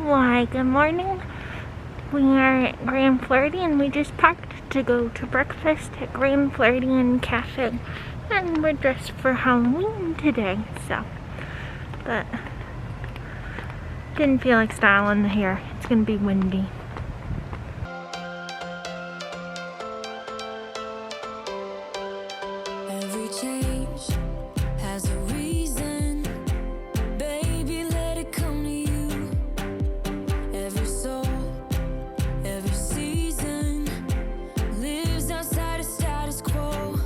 Why, good morning. We are at Grand Floridian. We just parked to go to breakfast at Grand Floridian Cafe. And we're dressed for Halloween today, so. But didn't feel like styling the hair. It's gonna be windy. Every change has a reason. Baby, let it come to you. Every soul, every season lives outside of status quo.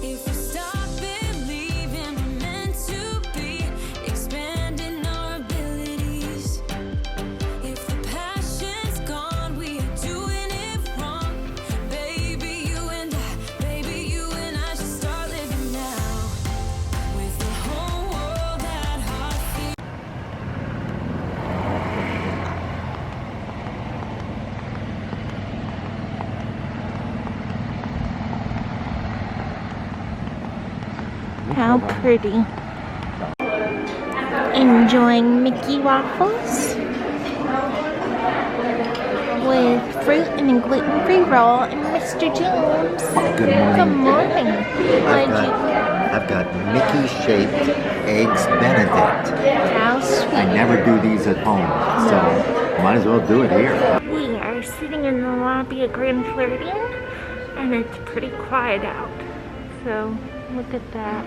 If we stop believing we're meant to be, expanding our abilities. If the passion's gone, we are doing it wrong. Baby, you and I should start living now. With the whole world at our feet. How pretty. Enjoying Mickey waffles with fruit and a gluten-free roll and Mr. James. Good morning. Good morning. I've got Mickey-shaped eggs Benedict. How sweet. I never do these at home, so might as well do it here. We are sitting in the lobby of Grand Floridian and it's pretty quiet out. So look at that.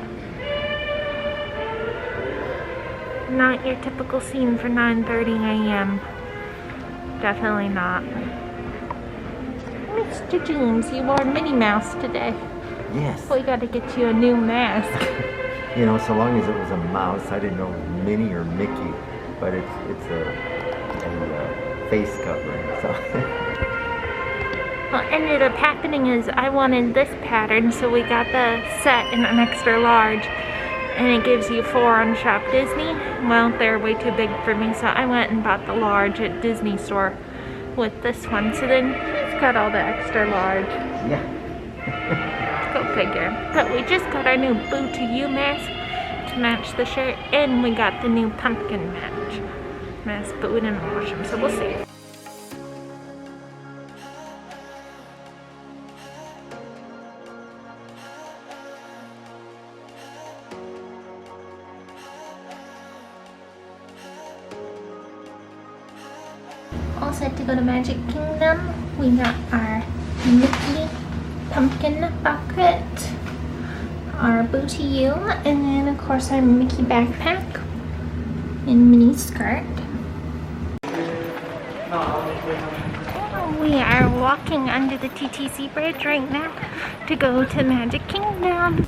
Not your typical scene for 9:30 a.m. Definitely not. Mr. James, you wore Minnie Mouse today. Yes. We gotta get you a new mask. You know, so long as it was a mouse, I didn't know Minnie or Mickey, but it's a face covering. So. What ended up happening is I wanted this pattern, so we got the set in an extra large, and it gives you 4 on Shop Disney. Well, they're way too big for me, so I went and bought the large at Disney Store with this one. So then he's got all the extra large. Yeah. Go figure. But we just got our new Boo to You mask to match the shirt, and we got the new pumpkin match mask, but we didn't wash them, so we'll see. All set to go to Magic Kingdom. We got our Mickey pumpkin bucket, our Boo to You, and then of course our Mickey backpack and mini skirt. We are walking under the TTC bridge right now to go to Magic Kingdom.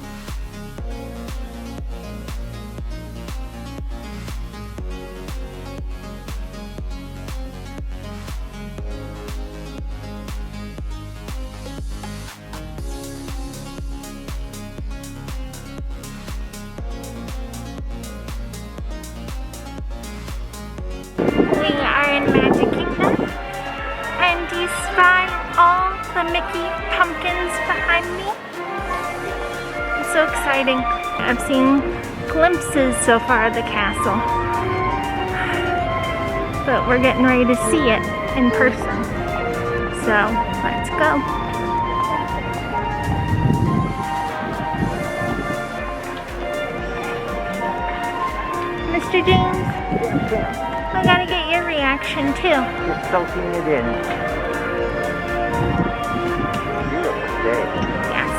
We are in Magic Kingdom, and do you spy all the Mickey pumpkins behind me? It's so exciting. I've seen glimpses so far of the castle, but we're getting ready to see it in person. So let's go. Mr. James? I gotta get your reaction too. Just soaking it in. Beautiful day. Yes.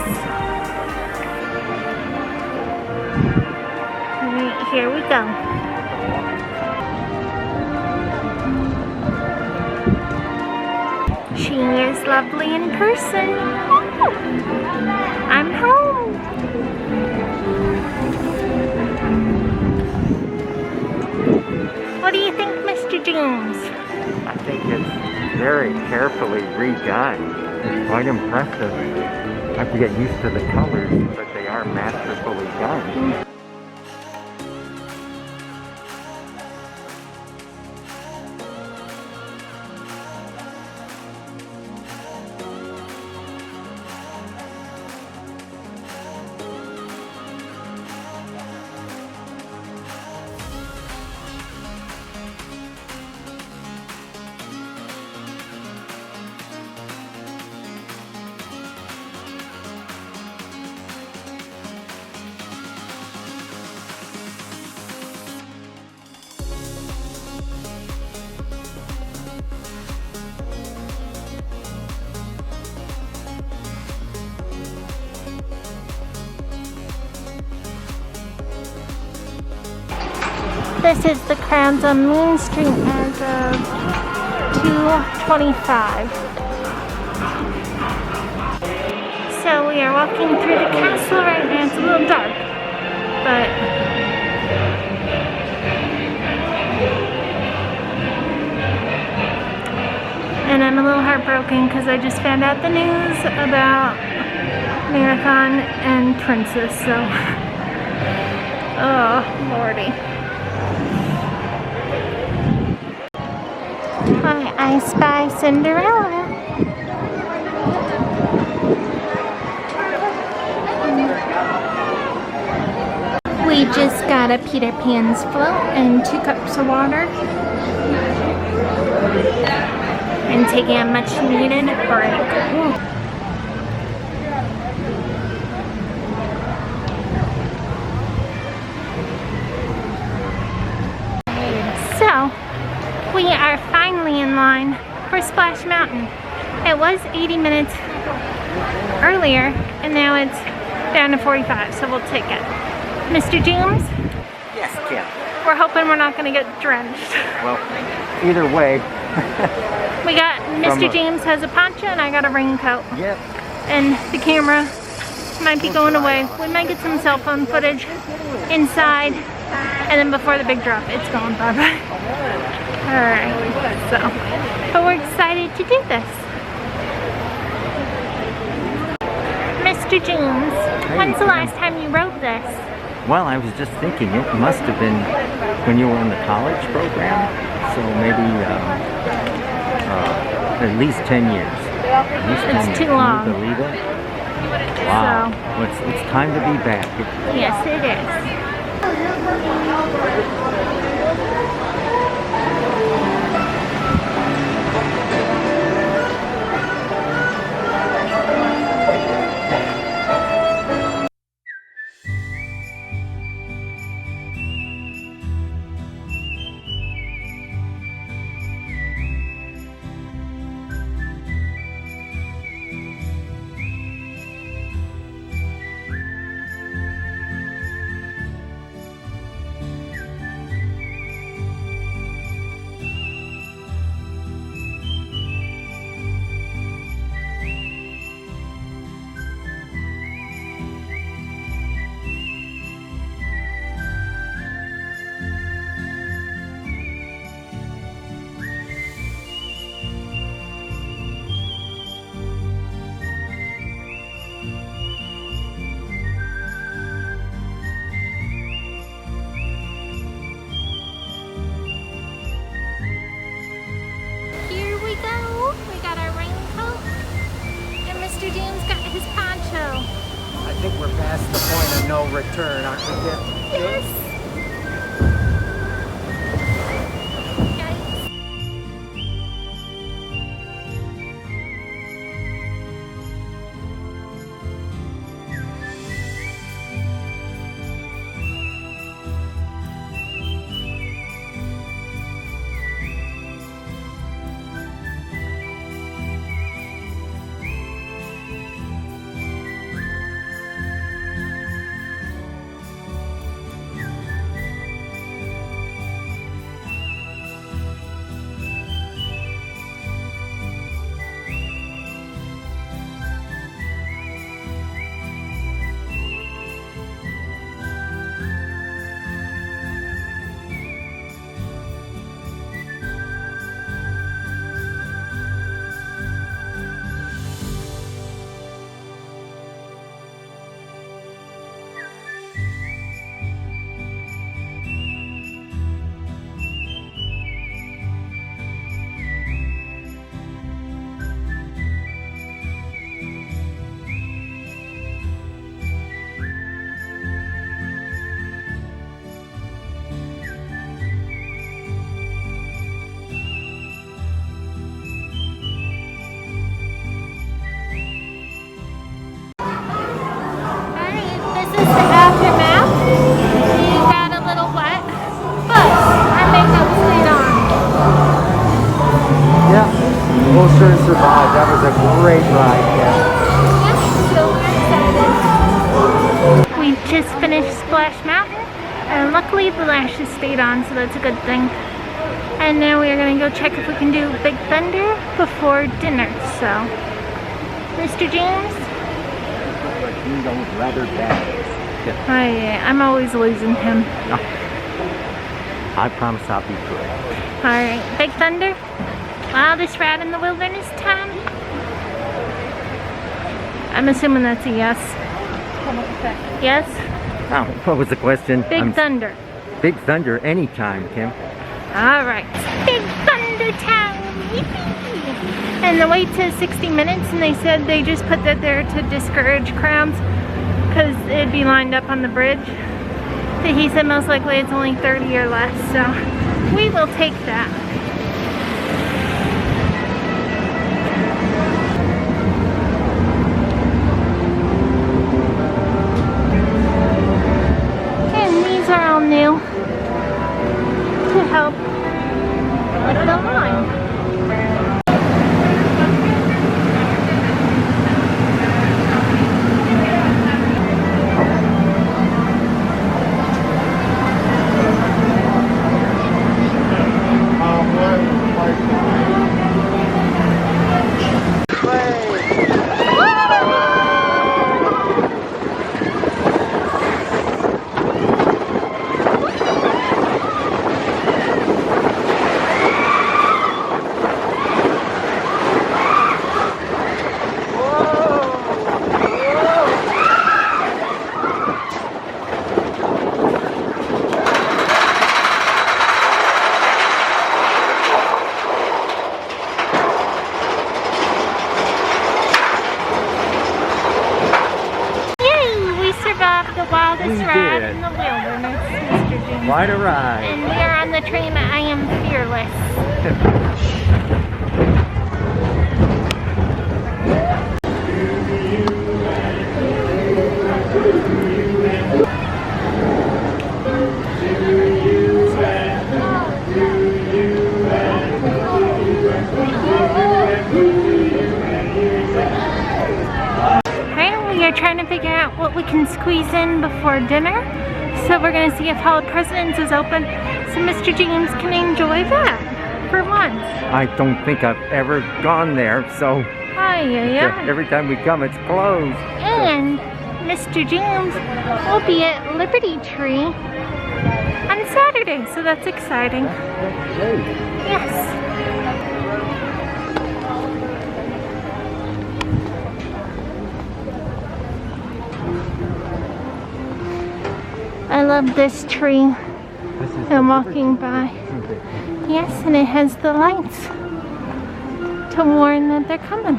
Alright, here we go. She is lovely in person. I'm home. What do you think, Mr. James? I think it's very carefully redone. It's quite impressive. I have to get used to the colors, but they are masterfully done. This is the crowds on Main Street as of 2:25. So we are walking through the castle right now. It's a little dark, but and I'm a little heartbroken because I just found out the news about Marathon and Princess, so oh lordy. I spy Cinderella. We just got a Peter Pan's float and 2 cups of water. And taking a much needed break. So, we are finally in line for Splash Mountain. It was 80 minutes earlier, and now it's down to 45, so we'll take it. Mr. James? Yes, Kim. We're hoping we're not going to get drenched. Well, either way. We got, Mr. James has a poncho and I got a raincoat. Yep. And the camera might be going away. We might get some cell phone footage inside, and then before the big drop, it's gone. Bye-bye. Alright, so, but we're excited to do this. Mr. James, when's the last time you wrote this? Well, I was just thinking it must have been when you were in the college program, so maybe at least 10 years. At least 10 It's years. too long. Can you believe it? Wow. So. Well, it's time to be back. Yes, it is. Mr. James got his poncho. I think we're past the point of no return, aren't we, Kim? Yes. We'll sure survive. That was a great ride, yeah. We just finished Splash Mountain. And luckily the lashes stayed on, so that's a good thing. And now we are going to go check if we can do Big Thunder before dinner. So, Mr. James? You know, rather bad. I'm always losing him. I promise I'll be good. Alright, Big Thunder? Wildest rat in the wilderness, Tom? I'm assuming that's a yes. Yes? Oh, what was the question? Big Thunder. Big Thunder anytime, Kim. Alright, Big Thunder Town! Yippee! And the wait says 60 minutes, and they said they just put that there to discourage crowds because it'd be lined up on the bridge. But he said most likely it's only 30 or less, so we will take that. And these are all new to help with the line. The wildest ride in the wilderness, Mr. James. Quite a ride. And we are on the train I Am Fearless. Trying to figure out what we can squeeze in before dinner. So we're going to see if Hall of Presidents is open so Mr. James can enjoy that for once. I don't think I've ever gone there, so every time we come it's closed. And Mr. James will be at Liberty Tree on Saturday, so that's exciting. That's great. Yes. I love this tree. I'm walking by. Yes, and it has the lights to warn that they're coming.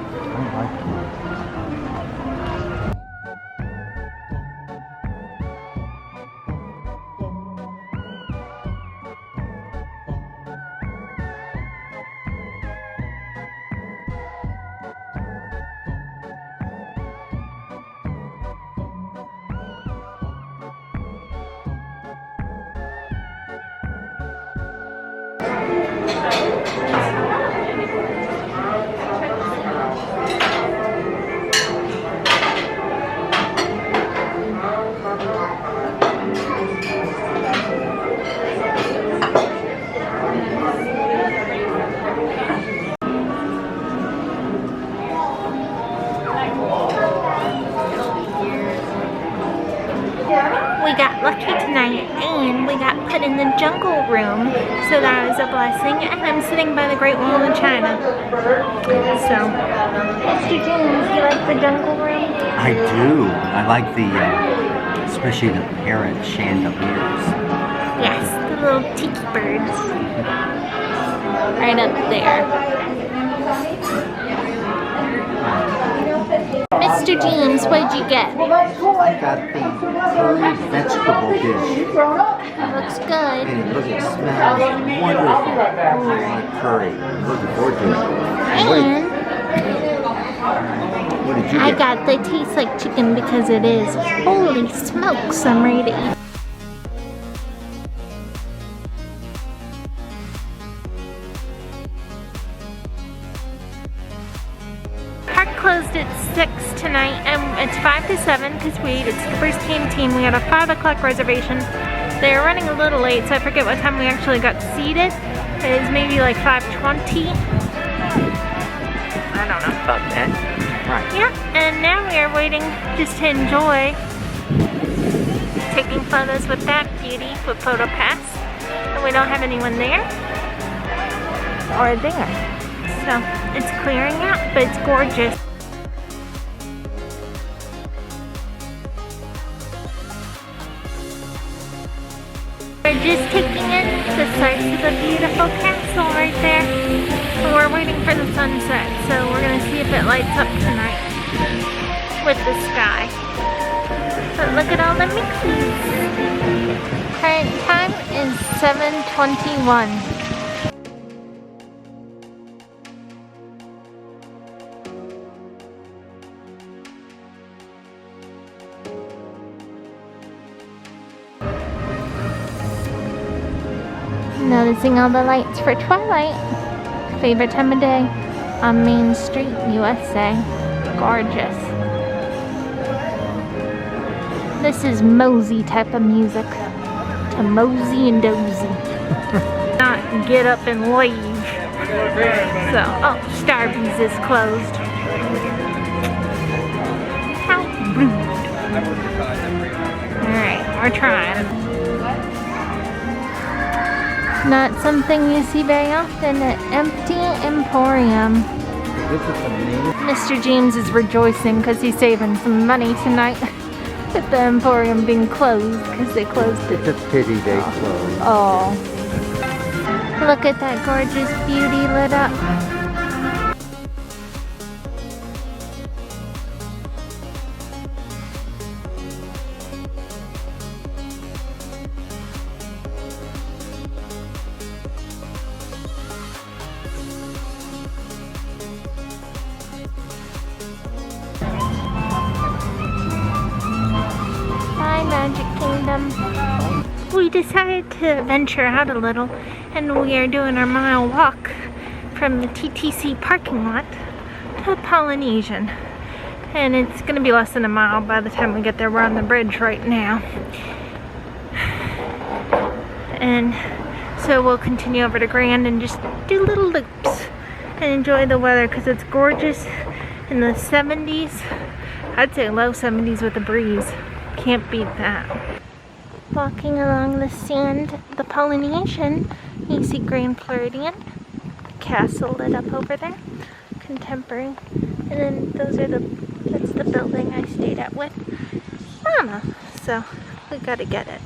We got lucky tonight and we got put in the jungle room, so that was a blessing, and I'm sitting by the Great Wall of China. So, Mr. James, you like the jungle room? I do. I like the, especially the parrot chandeliers. Yes, the little tiki birds. Right up there. Mr. James, what did you get? I got the curry vegetable dish. It looks good. And it smells wonderful. I like curry. Looking forward to it. And What did you I get? got the tastes like chicken because it is. Holy smokes, I'm ready to eat. Park closed at 6 tonight, and it's 5 to 7 because we ate at Skipper's Canteen. We had a 5 o'clock reservation, They're running a little late, so I forget what time we actually got seated. It is maybe like 5:20. I don't know. About that. Right. Yeah, and now we are waiting just to enjoy taking photos with that beauty with PhotoPass. And we don't have anyone there or there. So it's clearing out, but it's gorgeous. We're just taking in the sights of the beautiful castle right there. And we're waiting for the sunset, so we're gonna see if it lights up tonight with the sky. But look at all the Mickeys. Current time is 7:21. Noticing all the lights for twilight. Favorite time of day on Main Street, USA. Gorgeous. This is mosey type of music. To mosey and dozy. Not get up and leave. So, oh, Starbucks is closed. How rude. Alright, we're trying. Not something you see very often at Empty Emporium. This is amazing. Mr. James is rejoicing because he's saving some money tonight with the Emporium being closed because they closed it. It's a pity they closed. Oh. Look at that gorgeous beauty lit up. Magic Kingdom. We decided to venture out a little and we are doing our mile walk from the TTC parking lot to Polynesian. And it's going to be less than a mile by the time we get there. We're on the bridge right now. And so we'll continue over to Grand and just do little loops and enjoy the weather because it's gorgeous in the 70s. I'd say low 70s with a breeze. Can't beat that. Walking along the sand of the Polynesian, you see Grand Floridian, castle lit up over there, contemporary, and then that's the building I stayed at with Mama. So we gotta get it.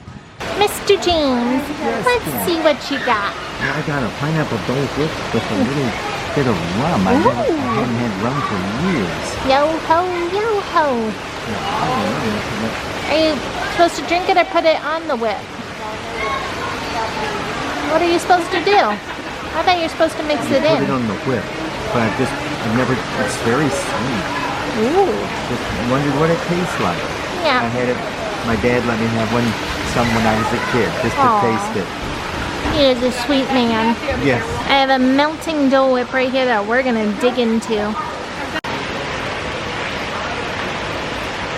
Mr. James, let's see what you got. Well, I got a pineapple Dole Whip with a little bit of rum. I hadn't had rum for years. Yo ho, yo ho. Are you supposed to drink it or put it on the whip? What are you supposed to do? I thought you were supposed to mix it in. Put it on the whip, but it's very sweet. Ooh. Just wondered what it tastes like. Yeah. I had it, my dad let me have some when I was a kid, just to Aw. taste it. He is a sweet man. Yes. I have a melting Dole Whip right here that we're gonna dig into.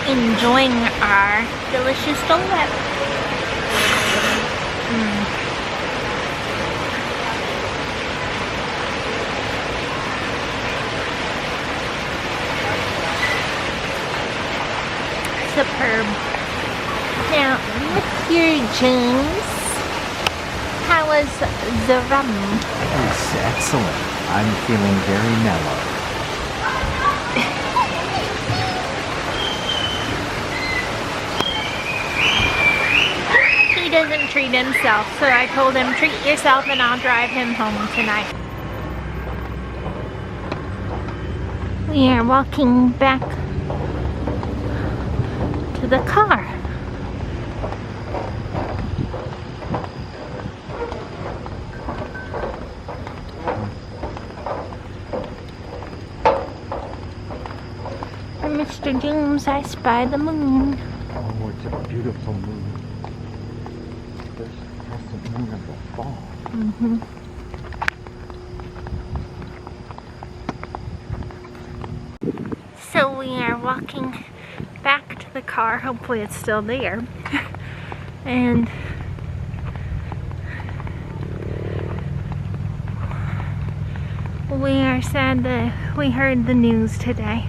Enjoying our delicious Dole Whip. Superb. Now, Mr. James, how was the rum? It's excellent. I'm feeling very mellow. He doesn't treat himself, so I told him, treat yourself and I'll drive him home tonight. We are walking back to the car. For Mr. James, I spy the moon. Oh, it's a beautiful moon. There's the moon of the fall. Mm-hmm. So we are walking back to the car. Hopefully it's still there. And We are sad that we heard the news today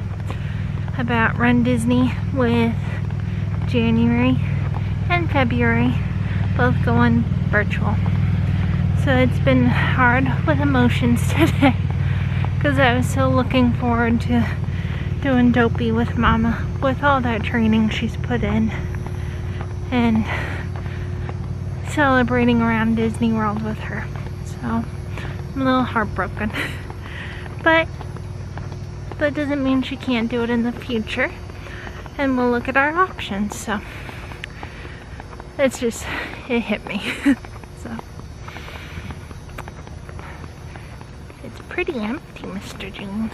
about Run Disney with January and February both going virtual. So it's been hard with emotions today because I was so looking forward to doing Dopey with Mama with all that training she's put in and celebrating around Disney World with her. So I'm a little heartbroken. But that doesn't mean she can't do it in the future. And we'll look at our options. So it's just, it hit me. So it's pretty empty, Mr. James.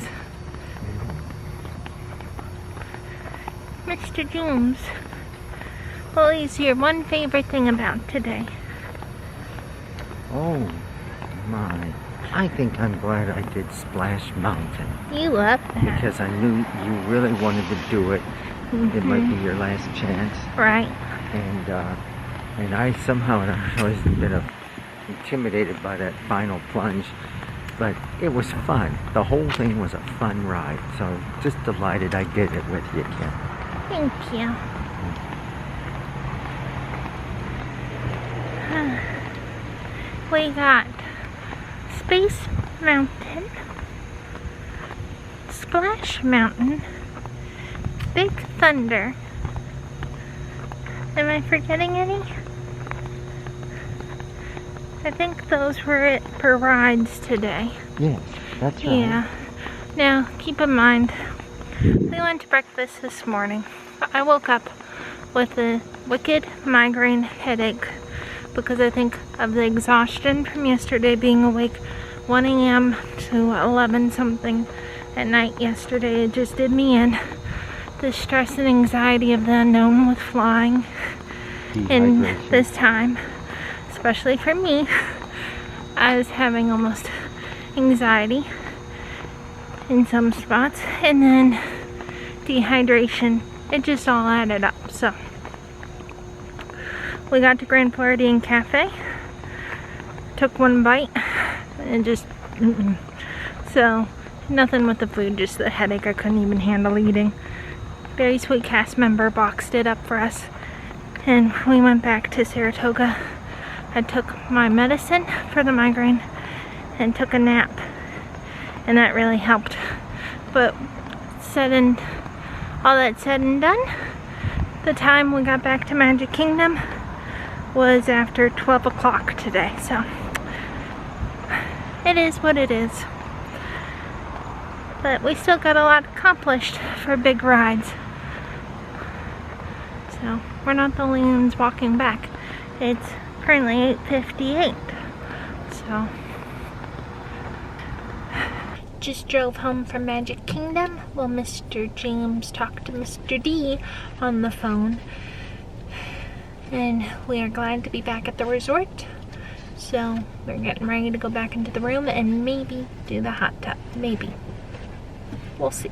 Mr. James, what is your one favorite thing about today? Oh my. I think I'm glad I did Splash Mountain. You love that. Because I knew you really wanted to do it. It might be your last chance. Right. And I somehow have always been intimidated by that final plunge. But it was fun. The whole thing was a fun ride. So just delighted I did it with you, Kim. Thank you. We got Space Mountain, Splash Mountain, Big Thunder. Am I forgetting any? I think those were it for rides today. Yeah, that's right. Yeah. Now, keep in mind, we went to breakfast this morning. I woke up with a wicked migraine headache because I think of the exhaustion from yesterday being awake 1 a.m. to 11 something at night yesterday. It just did me in. The stress and anxiety of the unknown with flying in this time, especially for me. I was having almost anxiety in some spots, and then dehydration. It just all added up. So we got to Grand Floridian Cafe, took one bite, and just so nothing with the food, just the headache. I couldn't even handle eating. Very sweet cast member boxed it up for us, and we went back to Saratoga. I took my medicine for the migraine and took a nap, and that really helped. But all that said and done, the time we got back to Magic Kingdom was after 12 o'clock today. So it is what it is. But we still got a lot accomplished for big rides. So we're not the only ones walking back. It's currently 8:58. So just drove home from Magic Kingdom while Mr. James talked to Mr. D on the phone. And we are glad to be back at the resort. So we're getting ready to go back into the room and maybe do the hot tub. Maybe. We'll see.